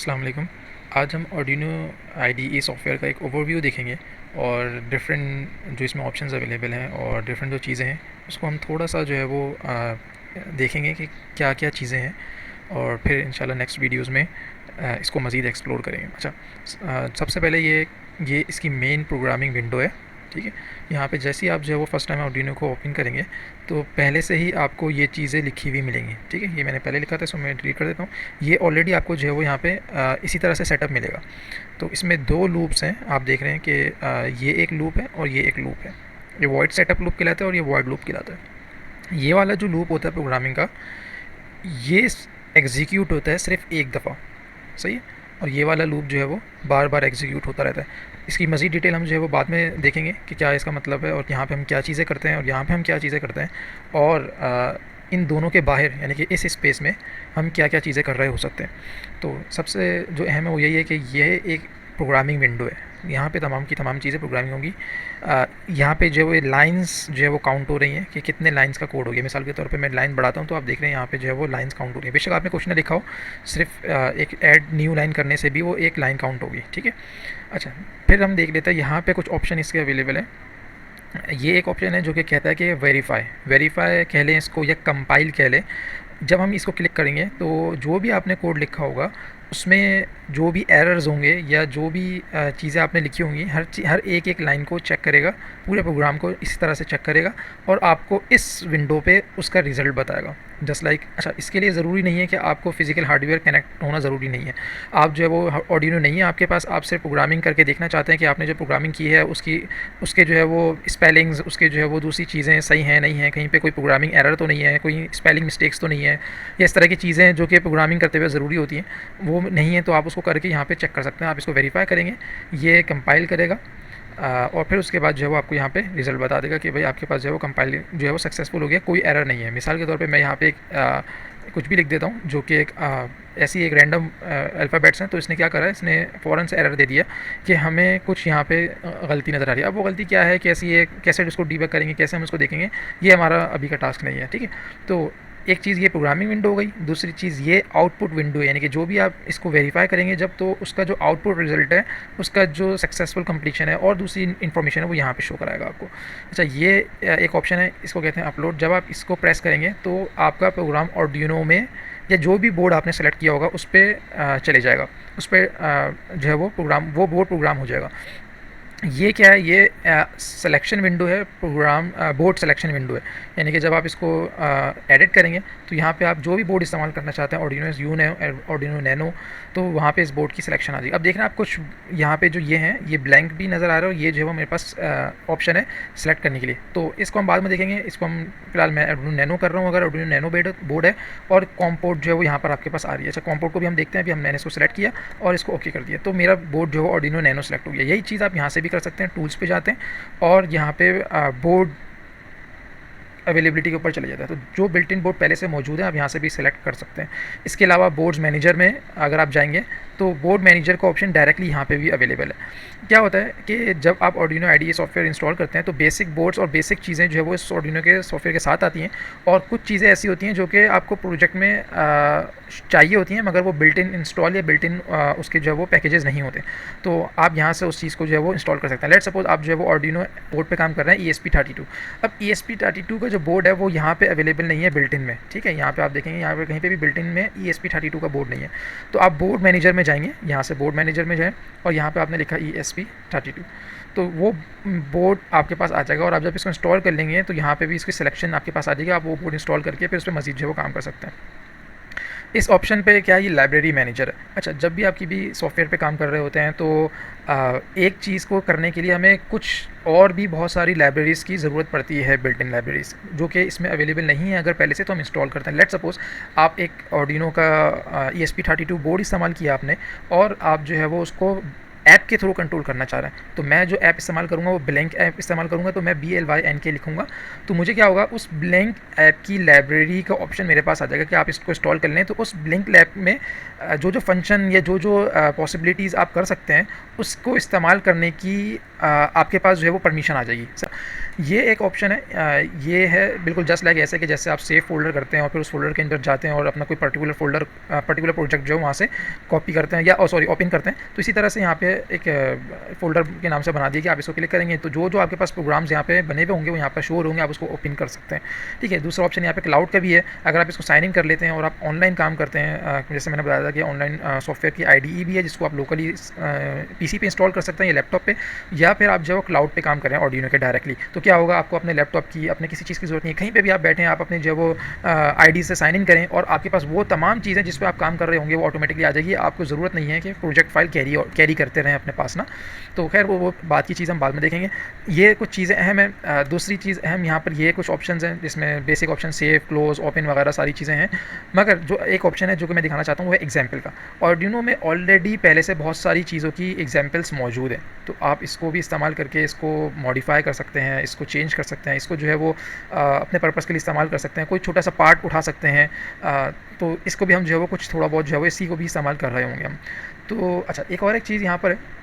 अस्सलाम वालेकुम। आज हम आर्डिनो IDE सॉफ्टवेयर का एक ओवरव्यू देखेंगे और डिफरेंट जो इसमें ऑप्शंस अवेलेबल हैं और डिफरेंट जो चीज़ें हैं उसको हम थोड़ा सा जो है वो देखेंगे कि क्या क्या चीज़ें हैं और फिर इंशाल्लाह नेक्स्ट वीडियोस में इसको मज़ीद एक्सप्लोर करेंगे। अच्छा, सबसे पहले ये इसकी मेन प्रोग्रामिंग विंडो है। ठीक है, यहाँ पे जैसे ही आप जो है वो फर्स्ट टाइम आर्डिनो को ओपन करेंगे तो पहले से ही आपको ये चीज़ें लिखी हुई मिलेंगी। ठीक है, ये मैंने पहले लिखा था, इसको मैं डिलीट कर देता हूँ। ये ऑलरेडी आपको जो है वो यहाँ पे इसी तरह से सेटअप मिलेगा। तो इसमें दो लूप्स हैं, आप देख रहे हैं कि ये एक लूप है और ये एक लूप है। ये वॉइड सेटअप लूप कहलाता है और ये वॉइड लूप कहलाता है। ये वाला जो लूप होता है प्रोग्रामिंग का, ये एग्जीक्यूट होता है सिर्फ एक दफ़ा, सही है। और ये वाला लूप जो है वो बार बार एग्जीक्यूट होता रहता है। इसकी मज़ीद डिटेल हम जो है वो बाद में देखेंगे कि क्या इसका मतलब है और यहाँ पे हम क्या चीज़ें करते हैं और यहाँ पे हम क्या चीज़ें करते हैं और इन दोनों के बाहर यानी कि इस स्पेस में हम क्या क्या चीज़ें कर रहे हो सकते हैं। तो सबसे जो अहम है वो यही है कि यह एक प्रोग्रामिंग विंडो है। यहाँ पे तमाम की तमाम चीज़ें प्रोग्रामिंग होंगी। यहाँ पे जो है लाइंस जो है वो काउंट हो रही हैं कि कितने लाइंस का कोड हो गया। मिसाल के तौर पे मैं लाइन बढ़ाता हूँ तो आप देख रहे हैं यहाँ पे जो है वो लाइंस काउंट हो रही है। बेशक आपने क्वेश्चन लिखा हो, सिर्फ एक ऐड न्यू लाइन करने से भी वो एक लाइन काउंट होगी। ठीक है, अच्छा, फिर हम देख लेते हैं यहाँ पे कुछ ऑप्शन इसके अवेलेबल हैं। ये एक ऑप्शन है जो कि कहता है कि वेरीफाई कह लें इसको या कंपाइल कह लें। जब हम इसको क्लिक करेंगे तो जो भी आपने कोड लिखा होगा उसमें जो भी एरर्स होंगे या जो भी चीज़ें आपने लिखी होंगी हर एक एक लाइन को चेक करेगा, पूरे प्रोग्राम को इसी तरह से चेक करेगा और आपको इस विंडो पे उसका रिज़ल्ट बताएगा। जस्ट लाइक अच्छा, इसके लिए ज़रूरी नहीं है कि आपको फिज़िकल हार्डवेयर कनेक्ट होना ज़रूरी नहीं है। आप जो है वो आर्डिनो नहीं है आपके पास, आप सिर्फ प्रोग्रामिंग करके देखना चाहते हैं कि आपने जो प्रोग्रामिंग की है उसके जो है वो स्पेलिंग्स, उसके जो है वो दूसरी चीज़ें सही हैं नहीं हैं, कहीं पे कोई प्रोग्रामिंग एरर तो नहीं है, कोई स्पेलिंग मिस्टेक्स तो नहीं है, या इस तरह की चीज़ें जो कि प्रोग्रामिंग करते हुए ज़रूरी होती हैं वो नहीं है, तो आप उसको करके यहाँ पे चेक कर सकते हैं। आप इसको वेरीफाई करेंगे, ये कंपाइल करेगा और फिर उसके बाद जो है वो आपको यहाँ पे रिज़ल्ट बता देगा कि भाई आपके पास जो है वो कंपाइल जो है वो सक्सेसफुल हो गया, कोई एरर नहीं है। मिसाल के तौर पे मैं यहाँ पे कुछ भी लिख देता हूँ जो कि ऐसी एक रैंडम अल्फ़ाबेट्स हैं, तो इसने क्या करा है, इसने फ़ौरन से एरर दे दिया कि हमें कुछ यहाँ पे गलती नज़र आ रही है। अब वो गलती क्या है, कैसी है, कैसे उसको डीबग करेंगे, कैसे हम उसको देखेंगे, ये हमारा अभी का टास्क नहीं है। ठीक है, तो एक चीज़ ये प्रोग्रामिंग विंडो हो गई। दूसरी चीज़ ये आउटपुट विंडो है, यानी कि जो भी आप इसको वेरीफाई करेंगे जब, तो उसका जो आउटपुट रिजल्ट है, उसका जो सक्सेसफुल कंप्लीशन है और दूसरी इन्फॉर्मेशन है वो यहाँ पे शो कराएगा आपको। अच्छा, ये एक ऑप्शन है, इसको कहते हैं अपलोड। जब आप इसको प्रेस करेंगे तो आपका प्रोग्राम आर्डिनो में या जो भी बोर्ड आपने सेलेक्ट किया होगा उस पर चले जाएगा, उस पर जो है वो बोर्ड प्रोग्राम हो जाएगा। ये क्या है, ये सिलेक्शन विंडो है, प्रोग्राम बोर्ड सिलेक्शन विंडो है। यानी कि जब आप इसको एडिट करेंगे तो यहाँ पे आप जो भी बोर्ड इस्तेमाल करना चाहते हैं, आर्डिनो यूनो, आर्डिनो नैनो, तो वहाँ पे इस बोर्ड की सिलेक्शन आ जाएगी। अब देखना आप कुछ यहाँ पे जो ये हैं, ये ब्लैंक भी नज़र आ रहा है और ये जो है वो मेरे पास ऑप्शन है सेलेक्ट करने के लिए। तो इसको हम बाद में देखेंगे। इसको हम फिलहाल मैं आर्डिनो नैनो कर रहा हूँ। अगर आर्डिनो नैनो बोर्ड है और कॉम्पोर्ट जो है वो यहाँ पर आपके पास आ रही है। अच्छा, कॉम्पोर्ट को भी हम देखते हैं। अभी मैंने इसको सेलेक्ट किया और इसको ओके कर दिया, तो मेरा बोर्ड जो है आर्डिनो नैनो सेलेक्ट हो गया। यही चीज़ आप यहाँ से भी कर सकते हैं। टूल्स पे जाते हैं और यहाँ पे बोर्ड अवेलेबिलिटी के ऊपर चले जाता है, तो जो बिल्ट इन बोर्ड पहले से मौजूद है आप यहाँ से भी सिलेक्ट कर सकते हैं। इसके अलावा बोर्ड्स मैनेजर में अगर आप जाएंगे तो बोर्ड मैनेजर का ऑप्शन डायरेक्टली यहाँ पे भी अवेलेबल है। क्या होता है कि जब आप आर्डिनो IDE सॉफ्टवेयर इंस्टॉल करते हैं तो बेसिक बोर्ड्स और बेसिक चीज़ें जो है वो इस आर्डिनो के सॉफ्टवेयर के साथ आती हैं और कुछ चीज़ें ऐसी होती हैं जो कि आपको प्रोजेक्ट में चाहिए होती हैं, मगर वो बिल्ट इन इंस्टॉल या बिल्ट इन उसके जो है वो पैकेजेस नहीं होते, तो आप यहाँ से उस चीज़ को जो है वो इंस्टॉल कर सकते हैं। लेट सपोज आप जो है वो आर्डिनो बोर्ड पे काम कर रहे हैं ESP32। अब ESP32 का जो बोर्ड है वो यहाँ पे अवेलेबल नहीं है बिल्ट इन में। ठीक है, यहाँ पे आप देखेंगे यहाँ पे कहीं पे भी बिल्ट इन में ESP32 का बोर्ड नहीं है, तो आप बोर्ड मैनेजर में जाएंगे, यहाँ से बोर्ड मैनेजर में जाएँ और यहाँ पे आपने लिखा ESP32, तो वो बोर्ड आपके पास आ जाएगा। और आप जब इसको इंस्टॉल कर लेंगे तो यहाँ पे भी इसकी सिलेक्शन आपके पास आ जाएगी। आप वो बोर्ड इंस्टॉल करके फिर उस पर मज़ीद जो है वो काम कर सकते हैं। इस ऑप्शन पे क्या है, ये लाइब्रेरी मैनेजर है। अच्छा, जब भी आपकी भी सॉफ्टवेयर पे काम कर रहे होते हैं तो एक चीज़ को करने के लिए हमें कुछ और भी बहुत सारी लाइब्रेरीज़ की ज़रूरत पड़ती है, बिल्ट इन लाइब्रेरीज़ जो कि इसमें अवेलेबल नहीं है अगर पहले से, तो हम इंस्टॉल करते हैं। लेट सपोज़ आप एक आर्डिनो का ESP32 बोर्ड इस्तेमाल किया आपने और आप जो है वो उसको ऐप के थ्रू कंट्रोल करना चाह रहे हैं, तो मैं जो ऐप इस्तेमाल करूँगा वो ब्लैंक ऐप इस्तेमाल करूँगा, तो मैं BLYNK लिखूँगा, तो मुझे क्या होगा, उस ब्लैंक ऐप की लाइब्रेरी का ऑप्शन मेरे पास आ जाएगा कि आप इसको इंस्टॉल कर लें। तो उस ब्लैंक ऐप में जो जो फंक्शन या जो जो पॉसिबिलिटीज़ आप कर सकते हैं उसको इस्तेमाल करने की आपके पास जो है वो परमिशन आ जाएगी। ये एक ऑप्शन है, ये है बिल्कुल जस्ट लाइक ऐसे कि जैसे आप सेव फ़ोल्डर करते हैं और फिर उस फ़ोल्डर के अंदर जाते हैं और अपना कोई पर्टिकुलर फ़ोल्डर पर्टिकुलर प्रोजेक्ट जो है वहाँ से कॉपी करते हैं या सॉरी ओपन करते हैं। तो इसी तरह से यहाँ पे एक फ़ोल्डर के नाम से बना दिया कि आप इसको क्लिक करेंगे तो जो आपके पास प्रोग्राम्स यहाँ पे बने हुए होंगे वो यहाँ पर शो होंगे, आप उसको ओपन कर सकते हैं। ठीक है, दूसरा ऑप्शन यहाँ पे क्लाउड का भी है। अगर आप इसको साइन इन कर लेते हैं और आप ऑनलाइन काम करते हैं, जैसे मैंने बताया था कि ऑनलाइन सॉफ्टवेयर की आईडीई भी है जिसको आप लोकली पीसी पे इंस्टॉल कर सकते हैं या लैपटॉप पे, या फिर आप जो क्लाउड पे काम कर रहे हैं ऑर्डिनो के डायरेक्टली, तो क्या होगा, आपको अपने लैपटॉप की अपने किसी चीज़ की ज़रूरत नहीं है, कहीं पे भी आप बैठे हैं आप अपने जो वो आईडी से साइन इन करें और आपके पास वो तमाम चीज़ें जिस पे आप काम कर रहे होंगे वो ऑटोमेटिकली आ जाएगी। आपको ज़रूरत नहीं है कि प्रोजेक्ट फाइल कैरी करते रहें अपने पास ना। तो खैर वो बात की चीज़ हम बाद में देखेंगे। ये कुछ चीज़ें अहम हैं। दूसरी चीज़ अहम यहाँ पर ये कुछ ऑप्शंस हैं जिसमें basic option save, close, open वगैरह सारी चीज़ें हैं, मगर जो एक ऑप्शन है जो कि मैं दिखाना चाहता हूँ वो है एग्जाम्पल का। आर्डिनो में ऑलरेडी पहले से बहुत सारी चीज़ों की एग्जाम्पल्स मौजूद हैं, तो आप इसको भी इस्तेमाल करके इसको मॉडिफाई कर सकते हैं, इसको चेंज कर सकते हैं, इसको जो है वो अपने पर्पज़ के लिए इस्तेमाल कर सकते हैं, कोई छोटा सा पार्ट उठा सकते हैं। तो इसको भी हम जो है वो कुछ थोड़ा बहुत जो है वो इसी को भी इस्तेमाल कर रहे होंगे हम। तो अच्छा, एक और एक चीज़ यहाँ पर है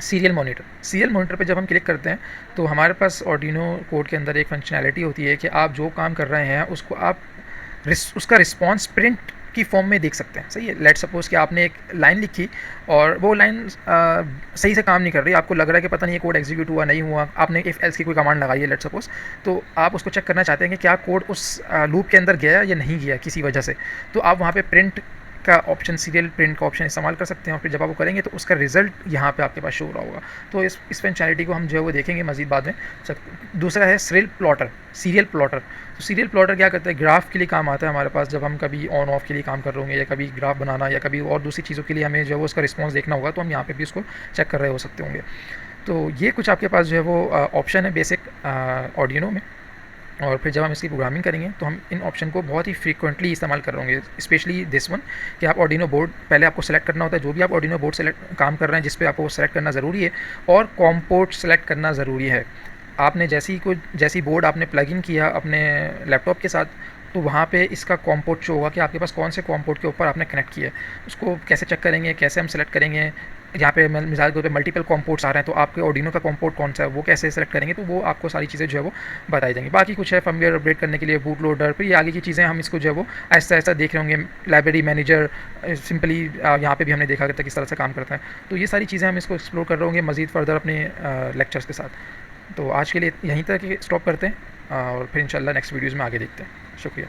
सीरियल मॉनिटर पे जब हम क्लिक करते हैं तो हमारे पास आर्डिनो कोड के अंदर एक फंक्शनैलिटी होती है कि आप जो काम कर रहे हैं उसको आप उसका रिस्पॉन्स प्रिंट की फॉर्म में देख सकते हैं। सही है, लेट सपोज़ कि आपने एक लाइन लिखी और वो लाइन सही से काम नहीं कर रही, आपको लग रहा है कि पता नहीं ये कोड एग्जीक्यूट हुआ नहीं हुआ, आपने इफ़ एल्स की कोई कमांड लगाई है लेट सपोज़, तो आप उसको चेक करना चाहते हैं कि क्या कोड उस लूप के अंदर गया या नहीं गया किसी वजह से, तो आप वहाँ पे प्रिंट का ऑप्शन, सीरियल प्रिंट का ऑप्शन इस्तेमाल कर सकते हैं और फिर जब आप वो करेंगे तो उसका रिजल्ट यहाँ पे आपके पास शो हो रहा होगा। तो इस फंक्शनैलिटी को हम जो है वो देखेंगे मज़ीद बाद में। दूसरा है सीरियल प्लॉटर। तो सीरियल प्लॉटर क्या करता है, ग्राफ के लिए काम आता है हमारे पास, जब हम कभी ऑन ऑफ के लिए काम कर रहे होंगे या कभी ग्राफ बनाना या कभी और दूसरी चीज़ों के लिए हमें जो है वो उसका रिस्पॉन्स देखना होगा, तो हम यहाँ पे भी उसको चेक कर रहे हो सकते होंगे। तो ये कुछ आपके पास जो है वो ऑप्शन है बेसिक आर्डिनो में। और फिर जब हम इसकी प्रोग्रामिंग करेंगे तो हम इन ऑप्शन को बहुत ही फ्रीक्वेंटली इस्तेमाल कर रहे होंगे, स्पेशली दिस वन, कि आप आर्डिनो बोर्ड पहले आपको सेलेक्ट करना होता है, जो भी आप आर्डिनो बोर्ड सेलेक्ट काम कर रहे हैं जिस पे आपको वो सेलेक्ट करना ज़रूरी है, और कॉम पोर्ट सेलेक्ट करना ज़रूरी है। आपने जैसी बोर्ड आपने प्लग इन किया अपने लैपटॉप के साथ, तो वहाँ पे इसका कॉम पोर्ट शो होगा कि आपके पास कौन से कॉम पोर्ट के ऊपर आपने कनेक्ट किया है। उसको कैसे चेक करेंगे, कैसे हम सेलेक्ट करेंगे, यहाँ पे मिसाल के तौर पे मल्टीपल कॉम पोर्ट्स आ रहे हैं तो आपके आर्डिनो का कॉम पोर्ट कौन सा है वो कैसे सेलेक्ट करेंगे, तो वो आपको सारी चीज़ें जो है वो बताई जाएंगी। बाकी कुछ है फर्मवेयर अपडेट करने के लिए बूट लोडर, फिर ये आगे की चीज़ें हम इसको जो है वो ऐसा ऐसा देख रहे होंगे। लाइब्रेरी मैनेजर सिंपली यहाँ पे भी हमने देखा था किस तरह से काम करता है। तो ये सारी चीज़ें हम इसको एक्सप्लोर कर रहे होंगे मज़ीद फर्दर अपने लेक्चर्स के साथ। तो आज के लिए यहीं तक स्टॉप करते हैं और फिर इंशाल्लाह नेक्स्ट वीडियोज़ में आगे देखते हैं। शुक्रिया।